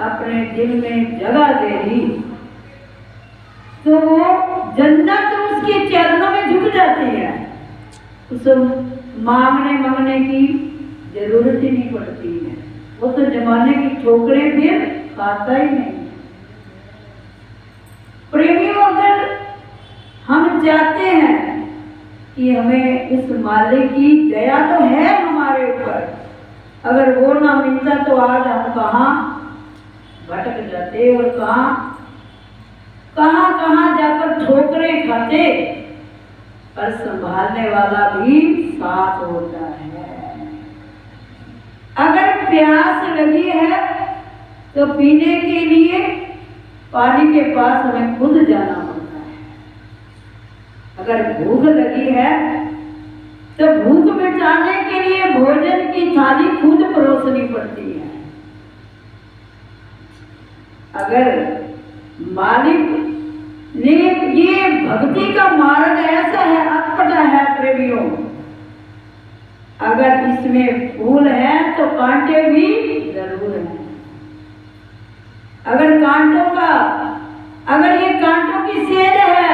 अपने दिल में जगह दे दी तो वो जन्नत उसके चरणों में झुक जाती है। उसे मांगने की जरूरत ही नहीं पड़ती है। वो तो जमाने की ठोकरें फिर खाता ही नहीं। प्रेमियों, अगर हम चाहते हैं कि हमें इस मालिक की दया तो है हमारे ऊपर, अगर वो ना मिलता तो आज हम कहाँ भटक जाते और कहाँ जाकर ठोकरें खाते। पर संभालने वाला भी साथ होता है। अगर प्यास लगी है तो पीने के लिए पानी के पास हमें खुद जाना पड़ता है। अगर भूख लगी है तो भूख मिटाने के लिए भोजन की थाली खुद परोसनी पड़ती है। अगर मालिक ने ये भक्ति का मार्ग ऐसा है, अटपटा है प्रेमियों, अगर इसमें फूल है तो कांटे भी जरूर हैं। अगर ये कांटों की सेज है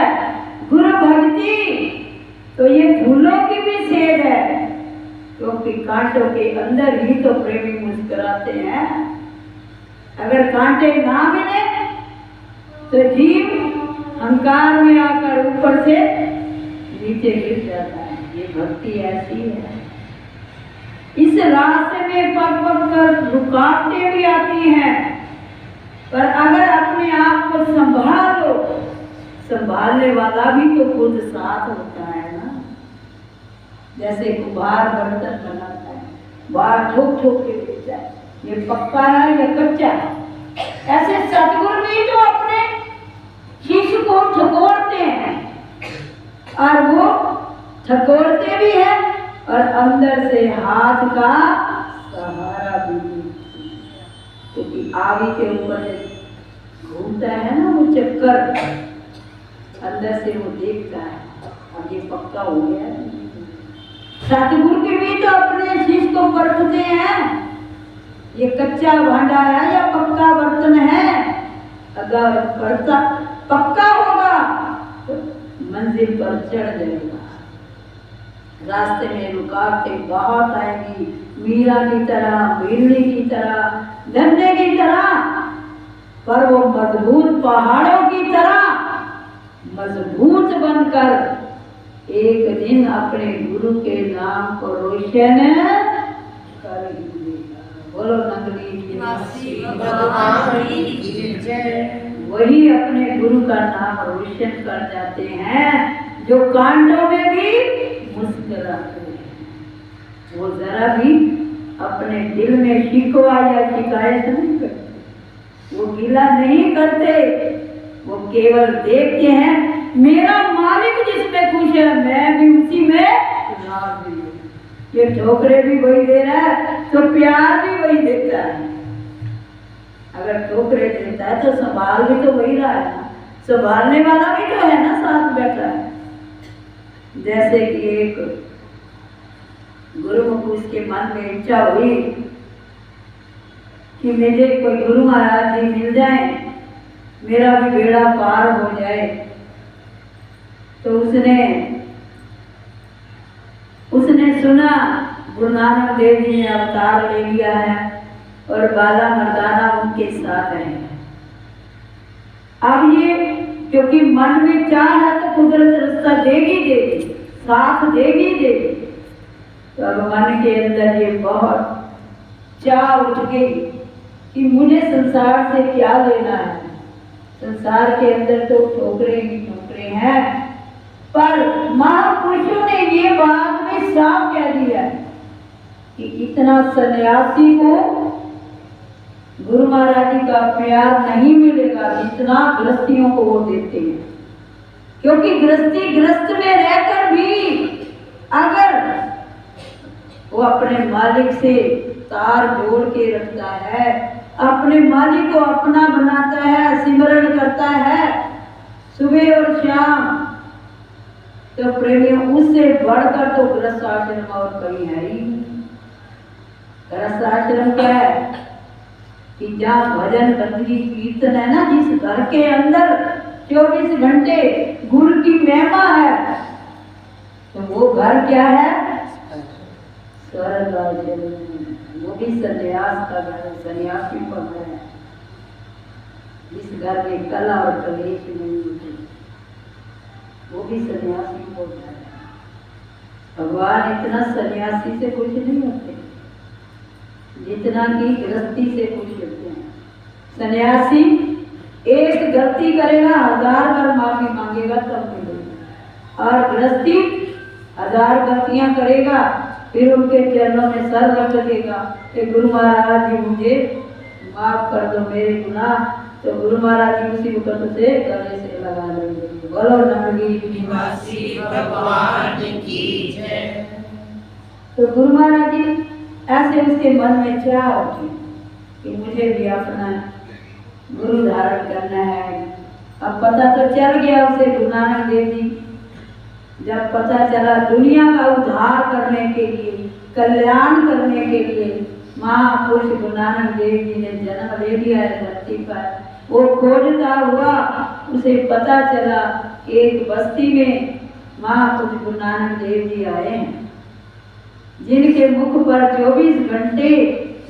गुरु भक्ति, तो ये फूलों की भी सेज है, क्योंकि कांटों के अंदर ही तो प्रेमी मुस्कुराते हैं। अगर कांटे ना मिले तो जीव अहंकार में आकर ऊपर से नीचे गिर जाता है। ये भक्ति ऐसी है। इस रास्ते में पग कर रुकावटें भी आती हैं, पर अगर अपने आप को संभालो, संभालने वाला भी तो खुद साथ होता है ना। जैसे कुम्हार बर्तन बनाता है, बाहर ठोक के बेचता है, ये पक्का है या कच्चा है। ऐसे सतगुरु भी तो अपने शिष्य को ठकोरते हैं, और वो ठकोरते भी है और अंदर से हाथ का सहारा भी, क्योंकि आगे के ऊपर घूमता है ना वो चक्कर, अंदर से वो देखता है और ये पक्का हो गया। सतगुरु के भी तो अपने शिष्य को परखते हैं, ये कच्चा भांडा है या पक्का बर्तन है। अगर पक्का होगा तो मंजिल पर चढ़ जाएगा। रास्ते में रुकावटें बहुत आएगी, मीरा की तरह, बिजली की तरह, धंधे की तरह, पर वो मजबूत पहाड़ों की तरह मजबूत बनकर एक दिन अपने गुरु के नाम को रोशन कर देगा। बोलो नगरी वही अपने गुरु का नाम रोशन कर जाते हैं जो कांटों में भी मुस्कुराते हैं। वो जरा भी अपने दिल में शिकवा या शिकायत नहीं करते, वो गिला नहीं करते, वो केवल देखते हैं मेरा मालिक जिसमें खुश है मैं भी उसी में राजी हूं। ये ठोकरे भी वही दे रहा है तो प्यार भी वही देता है। अगर ठोकरे देता है तो संभाल भी तो वही रहा है ना, संभालने वाला भी तो है ना, साथ बैठा है। जैसे कि एक गुरुमुख उसके मन में इच्छा हुई कि मुझे कोई गुरु महाराज जी मिल जाए, मेरा भी बेड़ा पार हो जाए। तो उसने सुना गुरु नानक देव जी ने अवतार ले लिया है और बाला मर्दाना उनके साथ है। अब ये क्योंकि मन में चाह है तो कुदरत रास्ता देगी, साथ देगी। तो अब मन के अंदर ये बहुत चाह उठ गई कि मुझे संसार से क्या लेना है। संसार के अंदर तो ठोकरे ही ठोकरे हैं, पर महापुरुषों ने ये बात में साफ कह दिया कि इतना सन्यासी को गुरु महाराज जी का प्यार नहीं मिलेगा जितना गृहस्थियों को वो देते हैं। क्योंकि गृहस्थ में रहकर भी अगर वो अपने मालिक से तार जोड़ के रखता है, अपने मालिक को अपना बनाता है, सिमरन करता है सुबह और शाम, तो प्रेमियों उससे बढ़कर तो गृहस्थ आश्रम और कहीं है ही। गृहस्थ आश्रम क्या है? कि जहाँ भजन बंदगी कीर्तन है ना, जिस घर के अंदर 24 घंटे गुरु की महिमा है, तो वो घर क्या है? स्वर्ग। वो भी संन्यास का घर है, सन्यासी का घर है, जिस घर में कला और कलेश नहीं होते, वो भी सन्यासी को घर है। भगवान इतना सन्यासी से कुछ नहीं होते जितना कि गृहस्थी से कुछ होते हैं। सन्यासी एक गलती करेगा 1000 बार माफी मांगेगा तब मिलेगी, और गृहस्थी 1000 गलतियां करेगा फिर उनके चरणों में सर रख देगा कि गुरु महाराज जी मुझे माफ कर दो मेरे गुनाह, तो गुरु महाराज जी उसी वक्त से गले से लगा लेंगे। बोलो नंदगिरी निवासी भगवान की जय। तो गुरु महाराज जी ऐसे उसके मन में चाह उठी कि मुझे भी अपना गुरु धारण करना है। अब पता तो चल गया उसे, गुरु नानक देव जी जब पता चला दुनिया का उद्धार करने के लिए, कल्याण करने के लिए महापुरुष गुरु नानक देव जी ने जन्म ले लिया है धरती पर। वो खोजता हुआ उसे पता चला एक बस्ती में महापुरुष गुरु नानक देव जी आए हैं, जिनके मुख पर 24 घंटे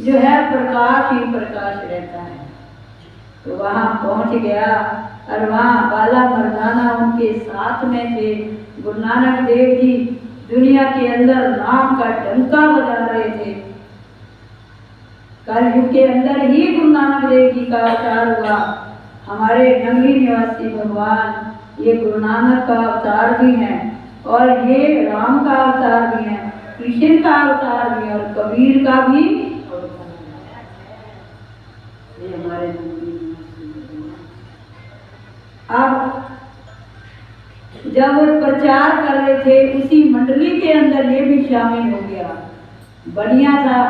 जो है प्रकाश ही प्रकाश रहता है। तो वहां पहुंच गया और वहां बाला मर्दाना उनके साथ में थे। गुरु नानक देव जी दुनिया के अंदर नाम का डंका बजा रहे थे। कलयुग के अंदर ही गुरु नानक देव जी का अवतार हुआ। हमारे नंगी निवासी भगवान ये गुरु नानक का अवतार भी हैं, और ये राम का अवतार भी है, कृष्ण का अवतार भी और कबीर का भी। ये हमारे अब जब वो प्रचार कर रहे थे उसी मंडली के अंदर ये भी शामिल हो गया, बढ़िया था।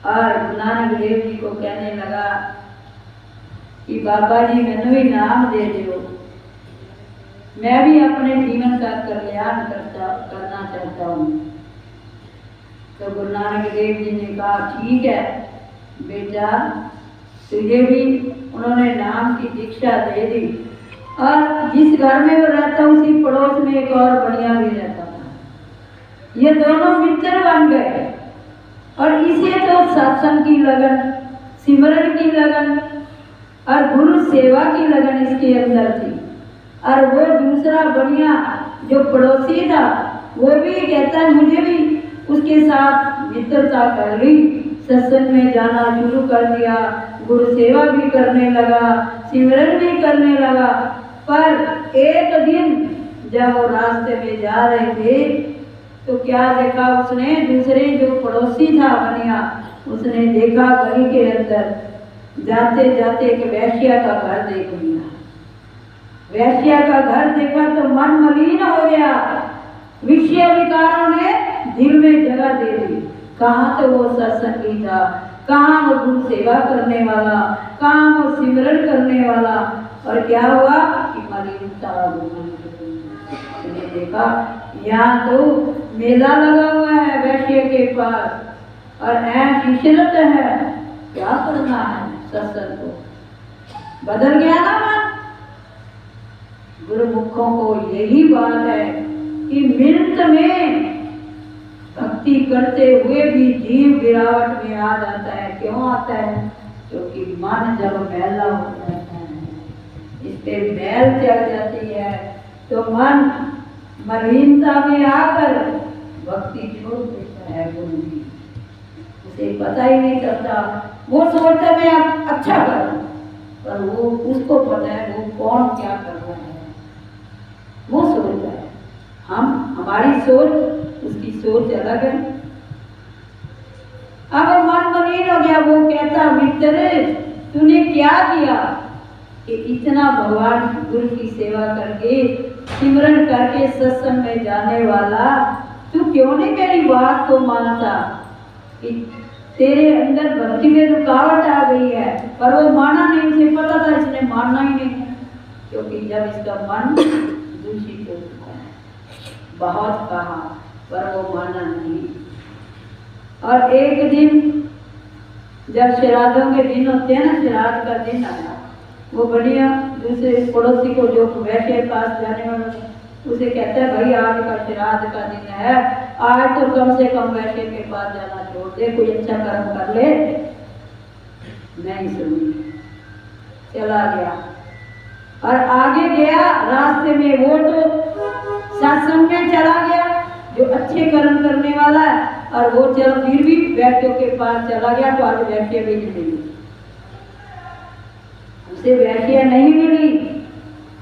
और नानक देव जी को कहने लगा कि बाबा जी मैंने भी नाम दे दो, मैं भी अपने जीवन का कल्याण करना चाहता हूँ। तो गुरु नानक देव जी ने कहा ठीक है बेटा, तुझे भी उन्होंने नाम की दीक्षा दे दी। और जिस घर में वो रहता उसी पड़ोस में एक और बढ़िया भी रहता था। ये दोनों मित्र बन गए और इसे तो सत्संग की लगन, सिमरन की लगन और गुरु सेवा की लगन इसके अंदर थी। और वो दूसरा बढ़िया जो पड़ोसी था वो भी कहता है मुझे भी उसके साथ मित्रता कर ली, सत्संग में जाना शुरू कर दिया, गुरु सेवा भी करने लगा, सिमरन भी करने लगा। पर एक दिन जब वो रास्ते में जा रहे थे तो क्या देखा उसने, दूसरे जो पड़ोसी था बढ़िया, उसने देखा गली के अंदर जाते जाते एक वैश्या का घर देख लिया। वैश्या का घर देखा तो मन मलिन हो गया, विषय विकारों ने दिल में जगह दे दी। कहाँ तो वो सत्संगी था, कहाँ वो गुरु सेवा करने वाला, कहाँ वो सिमरन करने वाला। और क्या हुआ कि मलिनता देखा, यहाँ तो मेला लगा हुआ है वैश्य के पास और ऐश इशरत है, क्या करना है सत्संग को। बदल गया ना मन। गुरुमुखों को यही बात है कि मिनट में भक्ति करते हुए भी जीव गिरावट में आ जाता है। क्यों आता है? क्योंकि मन जब मैला हो जाता है, इस पे मैल चढ़ जाती है तो मन मलिनता में आकर भक्ति छोड़ देता है। गुरु जी उसे पता ही नहीं चलता, वो सोचता मैं अब अच्छा करूं, पर वो उसको पता है वो कौन क्या कर रहा है। वो सोचता है, हमारी सोच उसकी सोच अलग है। अब मन मलिन हो गया, वो कहता मित्र तूने क्या किया कि इतना भगवान गुरु की सेवा करके सिमरन करके सत्संग में जाने वाला, तू क्यों नहीं मेरी बात को मानता कि तेरे अंदर भक्ति में रुकावट आ गई है। पर वो माना नहीं, उसे पता था इसने मानना ही नहीं, क्योंकि जब इसका मन दूषित हो चुका है। बहुत कहा पर वो माना नहीं। और एक दिन जब श्राद्धों के दिन होते हैं ना, श्राद्ध का दिन आया, वो बढ़िया दूसरे पड़ोसी को जो वैश्य के पास जाने वाला उसे कहता है भाई आज का श्राद्ध का दिन है, आज तो कम से कम वैश्य के पास जाना छोड़ दे, कोई अच्छा कर्म कर ले। नहीं सुनी, चला गया और आगे गया रास्ते में, वो तो सत्संग में चला गया जो अच्छे कर्म करने वाला है, और वो चल फिर भी वैश्यों के पास चला गया तो आज वैश्य भी नहीं मिली, उसे वैश्य नहीं मिली।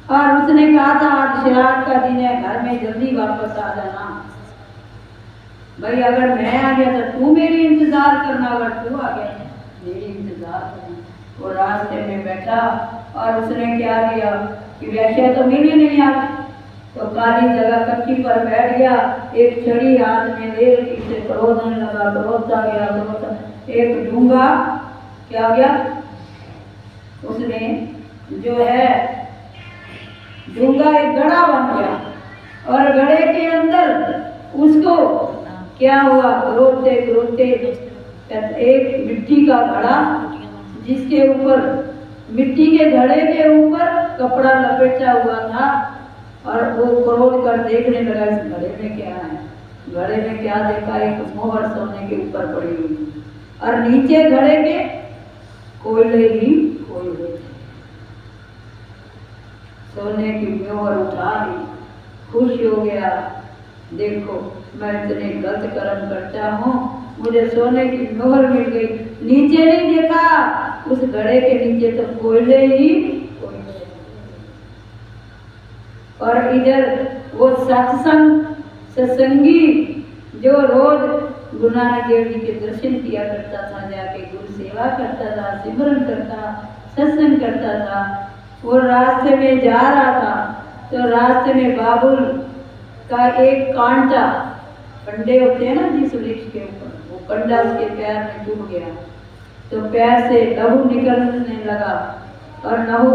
और उसने कहा था आज श्राद्ध का दिन है, घर में जल्दी वापस आ जाना। भाई अगर मैं आ गया तो तू मेरी इंतजार करना, अगर तू आ गया मेरी इंतजार करना। वो रास्ते में बैठा और उसने क्या किया कि वैश्य तो मिली नहीं आज, तो काली जगह कच्ची पर बैठ गया, एक छड़ी हाथ में ले इसे क्रोधने लगा, क्रोधता गया, क्रोधता, एक डूंगा क्या गया, उसने जो है डूंगा एक गड़ा बन गया, और गड़े के अंदर उसको क्या हुआ, रोते रोते एक मिट्टी का घड़ा, जिसके ऊपर मिट्टी के घड़े के ऊपर कपड़ा लपेटा हुआ था, और वो क्रोध कर देखने लगा इस घड़े में क्या है। घड़े में क्या देखा, एक मोहर सोने के ऊपर पड़ी हुई, और नीचे घड़े के कोयले ही कोयले, सोने की मोहर उठा ली, खुश हो गया, देखो मैं इतने गलत कर्म करता हूँ, मुझे सोने की मोहर मिल गई। नीचे नहीं देखा, उस घड़े के नीचे तो कोयले ही कोयले, और इधर वो सत्संगी जो रोज गुरु नानक देव जी के दर्शन किया करता था, जाके गुरु सेवा करता था, सिमरन करता, सत्संग करता था, वो रास्ते में जा रहा था, तो रास्ते में बाबुल का एक कांटा, कंडे होते हैं ना जिस वृक्ष के ऊपर, वो कंडा उसके पैर में टूट गया, तो पैर से लहू निकलने लगा, और लहू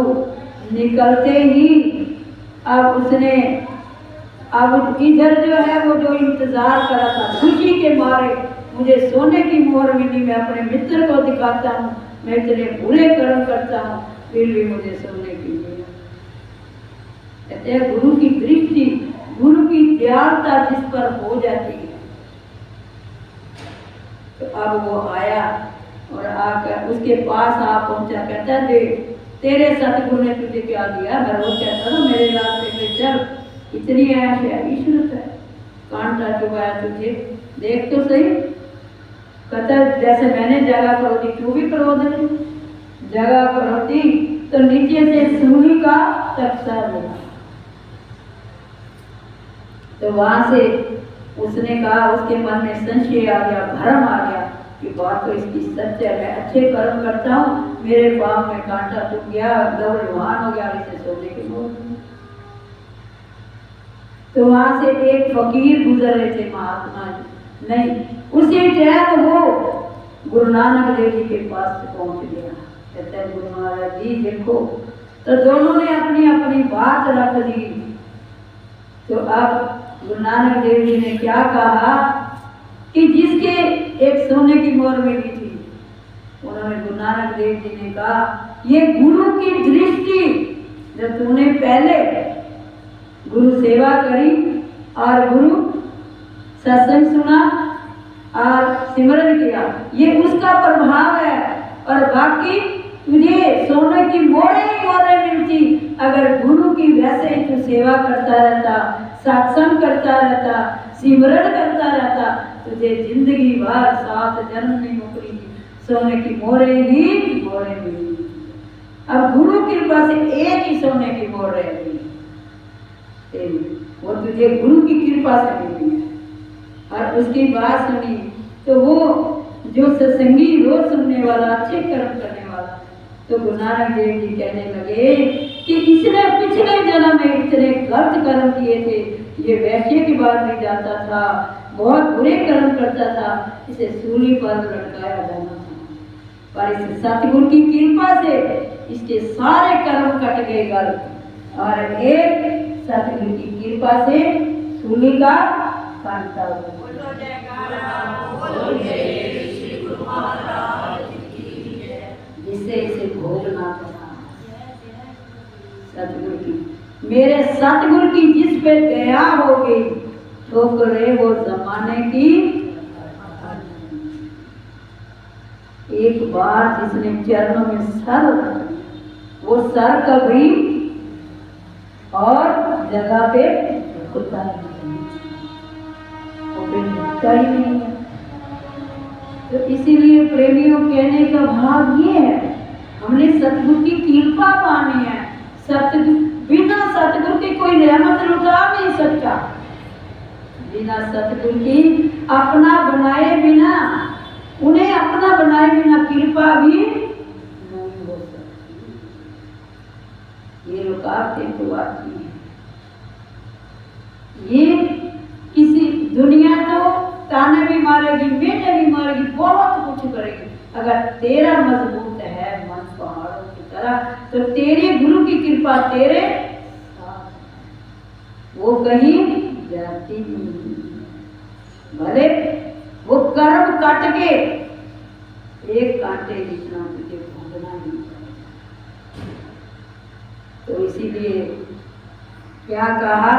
निकलते ही अब उसने, अब इधर जो है वो जो इंतजार करा था, खुशी के मारे मुझे सोने की मोहर मिली, मैं अपने मित्र को दिखाता हूँ, मैं इतने बुरे कर्म करता हूँ फिर भी मुझे सोने की मिली। कहते हैं गुरु की दृष्टि, गुरु की दयालुता जिस पर हो जाती है। तो अब वो आया और आकर उसके पास आ पहुंचा, कहता है तेरे सतगुरु ने तुझे क्या दिया। मैं रोज कहता था मेरे रास्ते में चल, इतनी ऐश है, ईश्वर है, कांटा चुभाया तुझे, देख तो सही। कहता जैसे मैंने जगह करोती तू भी करो दे, जगह करोती तो नीचे से सूली का तख्तर होगा। तो वहां से उसने कहा, उसके मन में संशय आ गया, भ्रम आ गया कि बात तो इसकी सच है, मैं अच्छे कर्म करता हूँ, मेरे पाँव में कांटा चुभ गया, लहूलुहान हो गया, इसे सोने की मोहर। तो वहां से एक फकीर गुजर रहे थे, महात्मा जी, नहीं उसी टाइम वो गुरु नानक देव जी के पास पहुंच गया। कहते हैं गुरु महाराज जी देखो, तो दोनों ने अपनी अपनी बात रख दी। तो अब गुरु नानक देव जी ने क्या कहा कि जिसके एक सोने की मोहर मिली थी, उन्होंने गुरु नानक देव जी ने कहा ये गुरु की दृष्टि, जब तूने पहले गुरु सेवा करी और गुरु सत्संग सुना और सिमरन किया, ये उसका प्रभाव है, और बाकी तुझे सोने की मोहरें ही मोहरें मिलती अगर गुरु की वैसे ही तू सेवा करता रहता, सत्संग करता रहता, सिमरन करता रहता, तुझे जिंदगी भर 7 जन्म नहीं मुकरी, सोने की मोहरें ही मोहरें मिली। अब गुरु की कृपा से एक ही सोने की मोहर रहेगी, वो तुझे गुरु की कृपा से मिली है। और उसकी बात सुनी तो वो जो सत्संगी रोज सुनने वाला, अच्छे कर्म करने वाला, तो गुरु नानक देव जी कहने लगे कि इसने पिछले जन्म में इतने गलत कर्म किए थे, ये वैश्य की बात नहीं जाता था, बहुत बुरे कर्म करता था, इसे सूली पर लटकाया जाना था, पर इस सतगुरु की कृपा से इसके सारे कर्म कट गए गलत, और एक सतगुरु की कृपा से सूली का कांटा। इसे भोगना पड़ा। सतगुरु की, मेरे सतगुरु की जिस पे दया होगी, ठोकरे वो जमाने की। एक बार जिसने चरणों में सर रख दिया, वो सर कभी और जगह पे झुकता नहीं, वो फिर झुकता ही नहीं है। तो इसीलिए प्रेमियों कहने का भाव ये है, हमने सतगुरु की कृपा पानी है। बिना सतगुरु की कोई रहमत लुटा नहीं सकता। बिना सतगुरु की अपना बनाए बिना, उन्हें अपना बनाए बिना कृपा भी नहीं हो सकती। ये रुकावटें तो आती हैं। ये किसी दुनिया तो ताने भी मारेगी, मेने भी मारेगी, बहुत कुछ करेगी। अगर तेरा मजबूत है मन पहाड़ों की तरह, तो तेरे गुरु की कृपा तेरे साथ, वो कहीं जाती नहीं। भले वो कर्म कट के एक कांटे जितना तुझे भोगना ही पड़ेगा। तो इसीलिए क्या कहा,